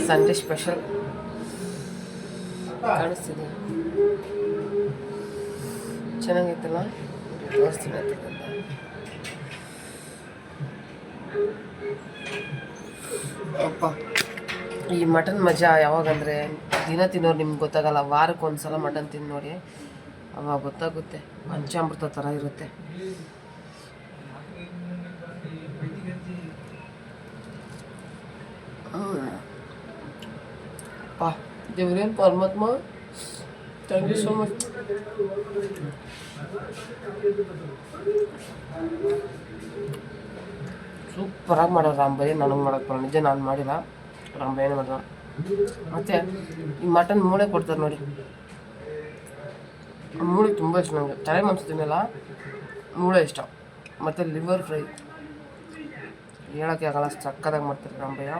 Sunday special ಕಾಣಿಸ್ತಿದೆ, ಚೆನ್ನಾಗೈತಲ್ಲ. ತೋರಿಸ್ತೀನಿ ಅಪ್ಪ. ಈ ಮಟನ್ ಮಜಾ ಯಾವಾಗಂದರೆ ದಿನ ತಿನ್ನೋರು ನಿಮ್ಗೆ ಗೊತ್ತಾಗಲ್ಲ. ವಾರಕ್ಕೆ ಒಂದು ಸಲ ಮಟನ್ ತಿಂದು ನೋಡಿ, ಅವಾಗ ಗೊತ್ತಾಗುತ್ತೆ. ಪಂಚಾಮೃತ ಥರ ಇರುತ್ತೆ. ಅಪ್ಪ ದೇವ್ರೇನು ಪರಮಾತ್ಮ, ಥ್ಯಾಂಕ್ ಯು ಸೋ ಮಚ್. ಸೂಪರಾಗಿ ಮಾಡೋರು ರಾಂಬರಿ. ನನಗೆ ಮಾಡೋಕ್ಕೆ ಬರೋ, ನಿಜ ನಾನು ಮಾಡಿಲ್ಲ, ರಾಂಬರಿನೇ ಮಾಡಿದ. ಮತ್ತು ಈ ಮಟನ್ ಮೂಳೆ ಕೊಡ್ತಾರೆ ನೋಡಿ, ಮೂಳೆ ತುಂಬ ಇಷ್ಟ ನನಗೆ. ತಲೆ ಮಾಂಸ ತಿನ್ನಲ್ಲ, ಮೂಳೆ ಇಷ್ಟ. ಮತ್ತು ಲಿವರ್ ಫ್ರೈ ಹೇಳೋಕ್ಕೆ ಆಗಲ್ಲ, ಸಕ್ಕತ್ತಾಗಿ ಮಾಡ್ತಾರೆ ರಾಂಬಯ್ಯ.